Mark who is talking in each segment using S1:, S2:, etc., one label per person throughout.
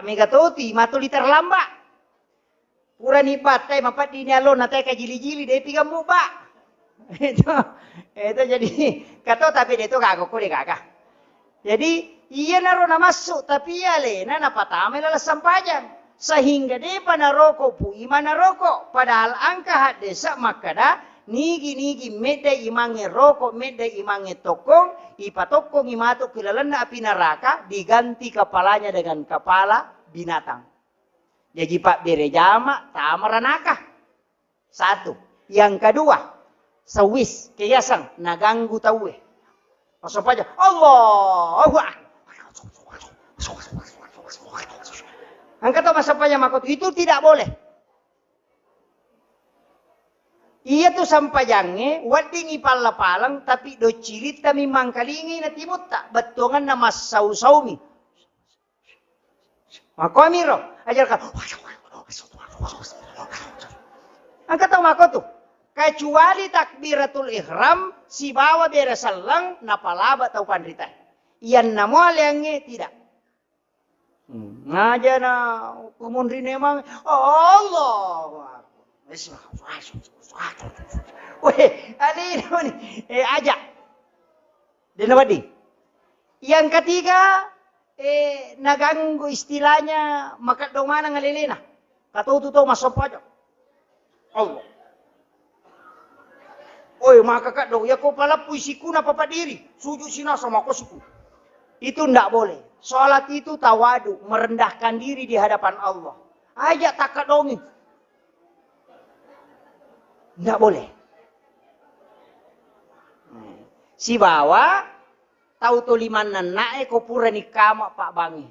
S1: mega toti matuli terlambat. Pura ni patai mapat di nyalo natai ka jili-jili deh piga mu pak. Itu jadi kata tapi dia itu kagak kok kagak. Jadi iya naro na masuk tapi iya le na patama lala sampajan. Sehingga dia panaroko pu imana rokok padahal angka had desa makada nigi mede imange rokok mede imange tokong ipatokong imato kilalana api neraka diganti kepalanya dengan kepala binatang. Jadi pak berejama tamaranaka. Satu. Yang kedua, sawis kiasan naganggu tawe. Masuk aja. Allahu Akbar. Angkat masa paya makot itu tidak boleh. Iya tuh sampajangnya, wadingi pala-palang, tapi do cirit kami mangkalingi na timut tak betongan nama sau-saumi. Mako amiro, ajarkan. Angkat makot tuh. Kecuali takbiratul ihram, si bawa beresalang, napalaba tau pandrita. Iyan namo aliangnya tidak. Ngaja na kumundri memang Allah. Weh, ali ajak. Dinawadi. Yang ketiga naganggu istilahnya maka do mana ngalilina. Katutu to masop aja. Allah. Oi maka kak do ya ko pala puisiku na papadiri. Sujud sina sama kosiku. Itu ndak boleh. Salat itu tawadu, merendahkan diri di hadapan Allah. Ajak tak dongi. Ndak boleh. Si bawa tahu to limanan nae ko pura ni kama pak bangi.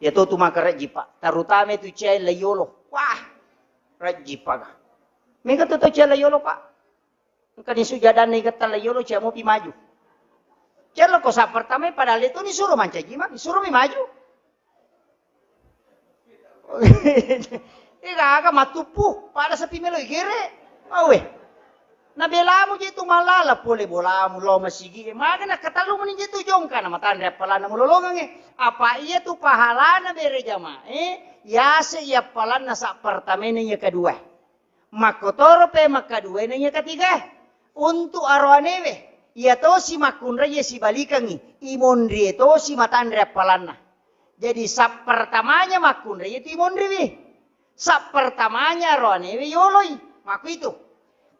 S1: Ya to tu maka raji pak. Terutama itu cai layolo. Wah, raji pak. Mega to cai layolo pak. Kani sujadan ni kata layolo cai mau pi maju. Celo kosa pertama padahal itu disuruh manca gimana? Disuruh maju. Ika aga matupu pada sepi melo igere. Awe. Na belamu je tu malala pole bolamu lo masigi. Maga na katalu meni je tu jongka na matandre palana mulolongan apa iya tu pahalana bere jama. Ya se ya palana sa pertama nya kedua. Makotoro pe makadua nya ketiga. Untuk arwanewe. Ia to si makunra ya si balikangi. Imondri to si matandre palana. Jadi sap pertamanya makunra ya imondri. Sap pertamanya roanewe yoloi. Maku itu.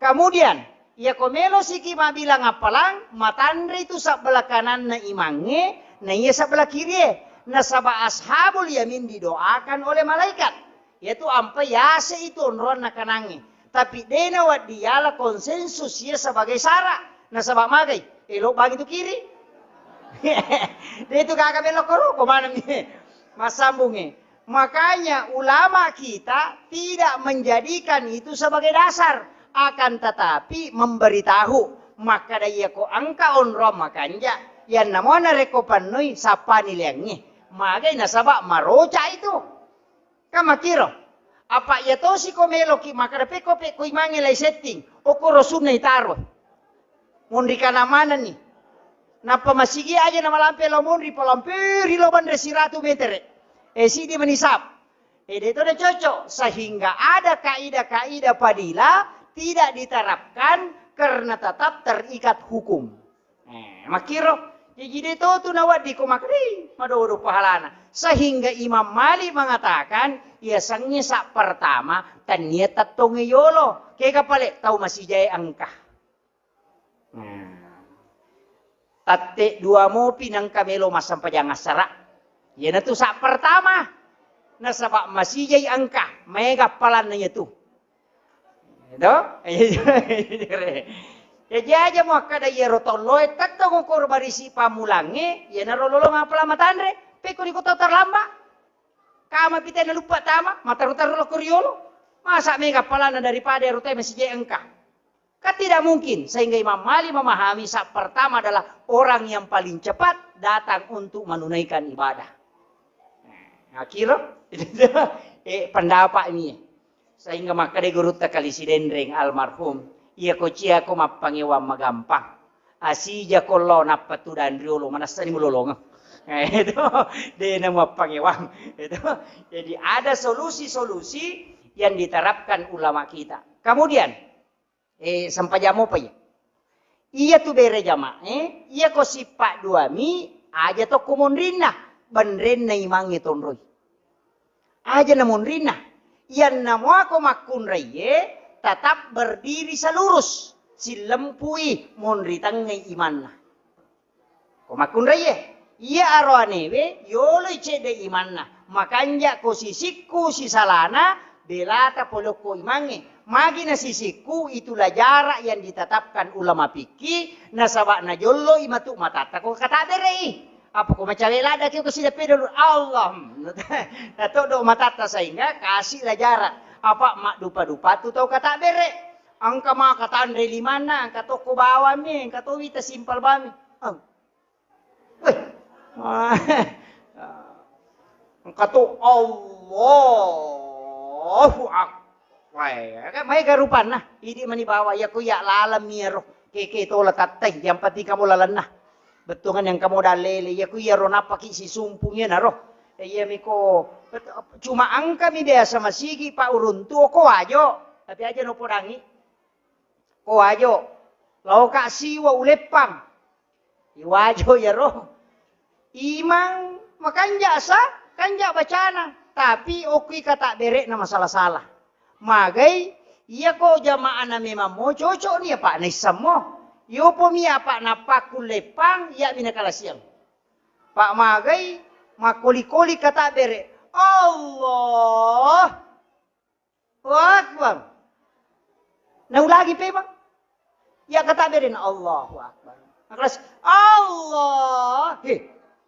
S1: Kemudian, ia komelo si kima bilang apalang. Matandre itu sap belah kanan na imange. Na ia sap belah kiri. Na saba ashabul yamin didoakan oleh malaikat. Yaitu ampai yase itu onron na kanange. Tapi dena wat diala konsensus ia sebagai syarat. Nah sabak magai, elok bagi itu kiri. Dia itu kakak belok ke mana nih? Mas sambungnya. Makanya ulama kita tidak menjadikan itu sebagai dasar. Akan tetapi memberitahu. Maka daya ko angka onrom makanya. Yang namanya rekopanoi sapa nilainya. Magai nasabak maroca itu. Kama kiro. Apa ya to si komeloki maka dapat ko imangilai setting. Oko rosunai taruh. Mundi kana mana nih? Napa masigi aja nama lampe lo mundi polampiri lo bandre 100 meter. Si di menisap. Itu udah cocok. Sehingga ada kaidah-kaidah padila tidak diterapkan karena tetap terikat hukum. Makiro. Jadi itu tuh nawat di kumakri. Madodo pahalana. Sehingga Imam Malik mengatakan. Ya sangnya sak pertama. Tanya tatonge yolo. Kaya kapalik tahu masih jaya angka. Tate dua mopi nang kamelo masam pajang asara. Ya tu sak pertama. Nasabak masih jay angka. Mega palan na tu. Itu? Ya jaja mo kada yero toloy. Katong ko barisi pamulangi. Ya narololong apala matandre. Peko di kota terlamba. Kama pita na lupa tama. Mataru-taru lo kuriolo. Masa mega palan na daripada rute masih jay angka. Kan tidak mungkin. Sehingga Imam Malik memahami saat pertama adalah orang yang paling cepat datang untuk menunaikan ibadah. Akhirnya pendapat ini. Sehingga maka dia guru takali si dendreng almarhum. Ia kocia ko mapangewa magampang. Asija kollo napatu dan riolo manasani mulolong. Nah, itu dia nama pangewang. Itu. Jadi ada solusi-solusi yang diterapkan ulama kita. Kemudian, sampai jam apa ya? Iya tuh bere jama, iya ko sipak dua mi, aja to kumonrina, bandren na imangi tonroy. Aja na monrina, yan na mo ako makunraye, tetap berdiri selurus, silempui monritang ngay iman na. Ko makunraye, iya aroanewe, yoloy cede iman na, makanya ko sisikku si salana, belata poloko imangi. Magi na sisiku itulah jarak yang ditetapkan ulama fikih na sabak na jollo imatu matata ko kata berei apa ko macawela da ko sida pedol Allah nato do matata sehingga kasihlah jarak apa mak dupa-dupa tu tau kata bere angka ma kata andre limana angka toko bawa mi angka to wita simpel bami angka to Allahu akbar. Wah, kan mai garupan nah. Idi mani bawa ya ku ya lalam miro. Keke to la tatay yang pati kamu lalan nah. Betungan yang kamu dalele ya ku ya rona paki si sumpungnya naro. Ya miko cuma angka mi biasa masigi pa uruntu ko ajo. Tapi aja no podangi. Ko ajo. Lau ka siwa ulepang. Iwajo ya roh. Imang makanja sa kanja bacana. Tapi okui kata berek na masalah salah. Magai, iya ko jamaah na memang mo cocok ni apa na isam mo. Yo po mi apa na pakulepang iya minakalasiyang. Pak magai, makuli-kuli kata bere. Allah. Akbar. Naulagi pe bang. Ya kata bere na Allahu Akbar. Nakalas Allah.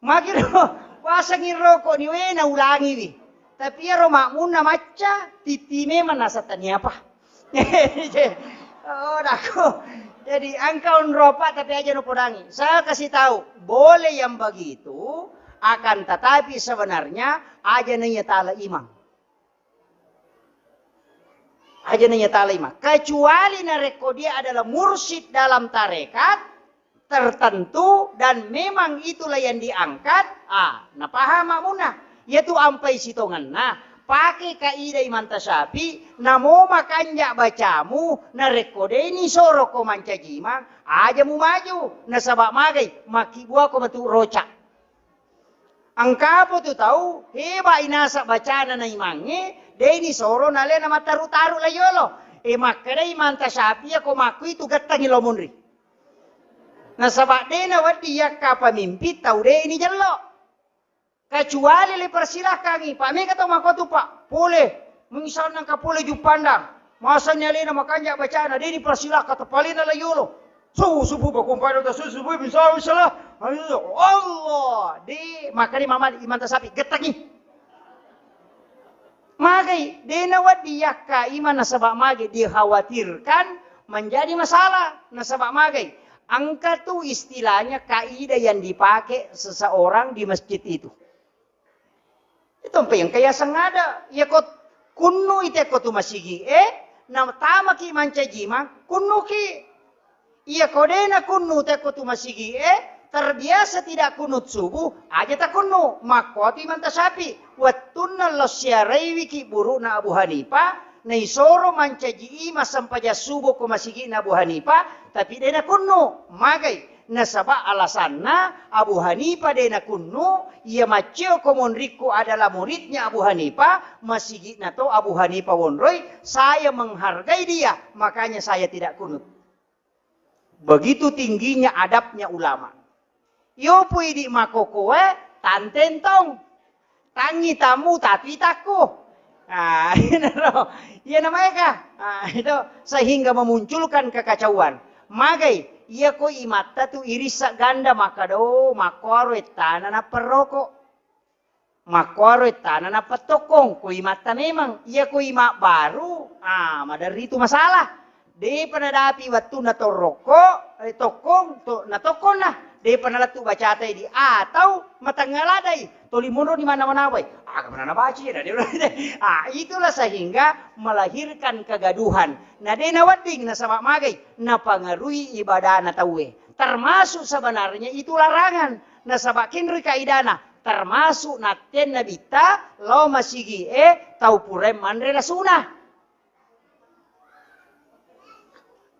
S1: Magiro wasangin roko ni we naulangi wi. Tapi ya romakmu na maca titime manasatanya apa? Oh, dako. Jadi angkau nropa tapi aja no podangi. Saya kasih tahu, boleh yang begitu, akan tetapi sebenarnya aja nanya tala imam. Aja nanya tala imam. Kecuali nareko dia adalah mursyid dalam tarekat tertentu dan memang itulah yang diangkat. Nah paham makmuna. Yaitu ampai sitongan nah pakai kaidah iman tasyafi namo makanya bacamu na rekode ini soro ko mancajima aja mu maju na sabak magai maki buah ko matu roca angka po tu tahu heba inasa bacana na imange deni soro na le na mataru-taru la yolo makada iman tasyafi ko maku itu gatangi lomunri na sabak dena wadi yakka pamimpi tahu deni jello. Kecuali le persilahkan Pak me kata makotu Pak boleh mengisalkan ka boleh jupandang masanya lena makanya bacana dia dipersilahkan tepalina la yolo subuh bakumpai do subuh misalnya Allah di makani mama iman tasapi getangi magai dena wadi yakka iman nasabak magai dikhawatirkan menjadi masalah nasabak magai angka tu istilahnya kaidah yang dipakai seseorang di masjid itu. Itu yang kaya sengada ya kot kunu ite kotu masigi na tama ki mancajima kunu ki iya kodena kunu te kotu masigi terbiasa tidak kunut subuh aja tak kunu makoti mantasapi wattunna losyaraiwi ki buruna Abu Hanifah na isoro mancaji ima sampaja subuh ko masigi na Abu Hanifah tapi dena kunu magai nasaba alasanna Abu Hanifah dena kunu ia macio komonriku adalah muridnya Abu Hanifah masih nato Abu Hanifah wonroy saya menghargai dia makanya saya tidak kunut begitu tingginya adabnya ulama yo pui di makokoe tantentong tangi tamu tapi taku iya namanya kah itu sehingga memunculkan kekacauan magai iya ko imata tu irisa ganda makado makwaro etana na peroko makwaro etana na petokong ko imata memang iya ko ima baru madari itu masalah de panadapi waktu na toroko tokong to na tokon na de panadatu baca tadi atau matangaladai tolimuno di mana-mana boy kemana baca ya itulah sehingga melahirkan kegaduhan nah de nawading na sama magai na pangaruhi ibadah na tawe termasuk sebenarnya itu larangan Nasabak kinri kaidana. Termasuk naten nabita lo masigi tau purem manre la sunah.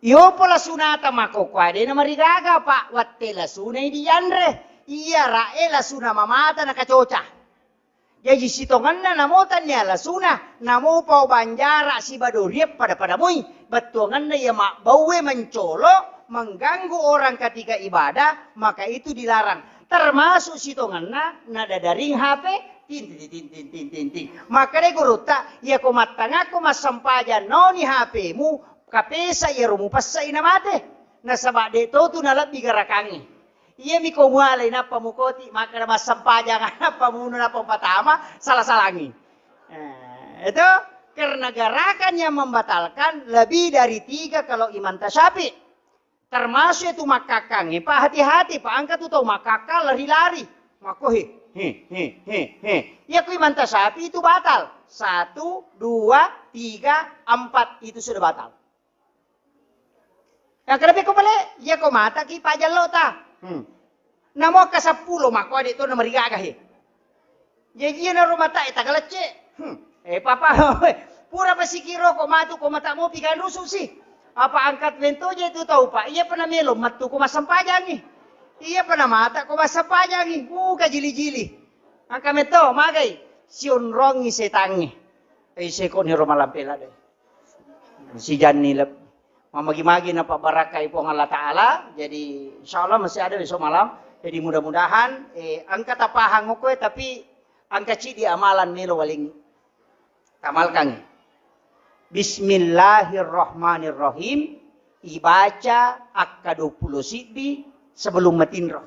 S1: Yo pola sunata mako kwade na marigaga pak watte la sunai di yanre. Iya rae la sunah mamata na kacoca. Jadi sitongan na namotan niya la sunah. Namo pau banjara si badoriep pada mui. Betuangan na ya mak bawe mencolo. Mengganggu orang ketika ibadah. Maka itu dilarang. Termasuk sitongan na dadaring HP. Tin. Maka de guruta. Ya kumatanga kumasampajan noni HP mu. Kapesa ya rumu pasay na mate. Nasaba de to tu nalap bigarakangi. Iya mi komualay na pamukoti. Maka na masampajan na pamuno na pampatama. Salah-salangi. Itu karena gerakan yang membatalkan lebih dari 3 kalau iman tasyafi. Termasuk itu makakangi. Pak hati-hati. Pak angkat itu tahu makaka lari-lari. Mako Ya ku iman tasyafi itu batal. 1, 2, 3, 4 itu sudah batal. Yang kenapa ko balik? Ya ko mata ki pajalo ta. Namo ka 10 mako ade to na marigaga he. Jadi na rumah ta itagalace. Papa, pura pasikiro ko matu ko mata mo pikan rusuh sih. Apa angkat bento je itu tahu pak? Iya pernah melo matu ko masampajangi. Iya pernah mata ko masampajangi. Ka jili-jili. Angka meto magai siun rongi setangi. Seko ni rumah lampela deh. Si Jani lep. Mamagi-magi na pabarakai po ng Allah Ta'ala. Jadi insyaAllah masih ada besok malam. Jadi mudah-mudahan angka tapahang ko tapi angka di amalan nilo waling tamalkan. Bismillahirrahmanirrahim. Ibaca akka 20 siddi sebelum matinro.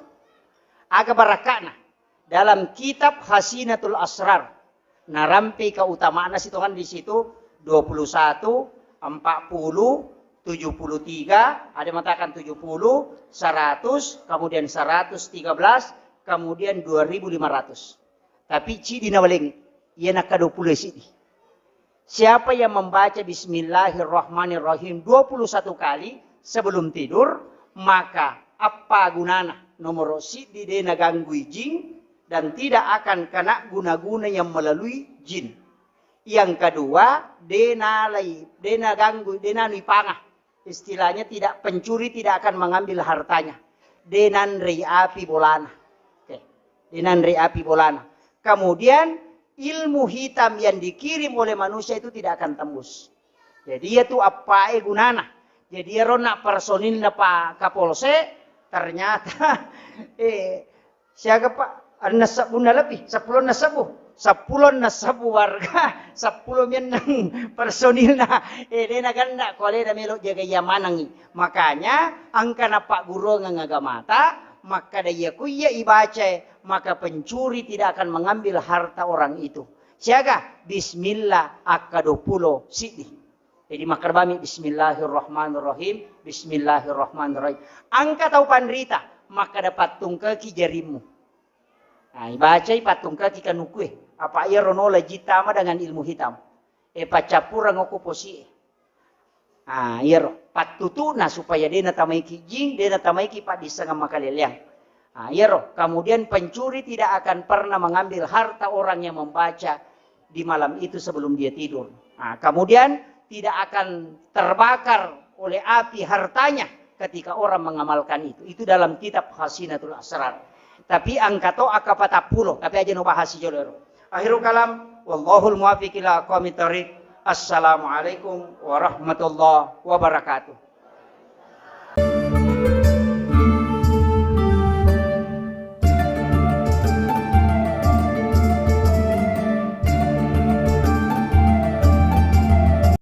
S1: Aga barakana dalam kitab Hasinatul Asrar. Narampi keutamaan situngan di situ 21, 40, 73, ada mengatakan 70, 100, kemudian 113, kemudian 2500. Tapi cidi nawaling, ia nak 20 sidi. Siapa yang membaca Bismillahirrahmanirrahim 21 kali sebelum tidur, maka apa gunana? Nomor sidi dia naganggui jin dan tidak akan kena guna-guna yang melalui jin. Yang kedua, dia naganggu, dia pangah. Istilahnya tidak pencuri tidak akan mengambil hartanya. Denanri api bolana. Denanri api bolana. Kemudian ilmu hitam yang dikirim oleh manusia itu tidak akan tembus. Jadi itu apa gunana. Jadi rona personil na Pak Kapolsek ternyata siaga Pak nasabu na lebih 10 nasabu. 10 nasabu warga 10 yan ng personil na di na ganda kole na melo jaga yamanangi. Makanya angka na Pak Guru ngagamata maka daya kuya ibaca maka pencuri tidak akan mengambil harta orang itu. Siaga bismillah akka 20 sidi. Jadi makarbami bismillahirrahmanirrahim bismillahirrahmanirrahim. Angka tau panrita maka dapat tungkaki jarimu. Nah, ibaca patung kaki kanukue. Apa ia ronola jitama dengan ilmu hitam. Pacapura ngoko posi. Ah, iya ro. Patutuna supaya dia natamai ki jing, dia natamai ki pak disanga makaleliang. Ah, iya ro. Kemudian pencuri tidak akan pernah mengambil harta orang yang membaca di malam itu sebelum dia tidur. Ah, kemudian tidak akan terbakar oleh api hartanya ketika orang mengamalkan itu. Itu dalam kitab Hasinatul Asrar. Tapi angkato akapata pulo. Tapi aja no bahasi jolero. Akhirul kalam. Wallahul muwafiq ila aqwamit thoriq. Assalamualaikum warahmatullahi wabarakatuh.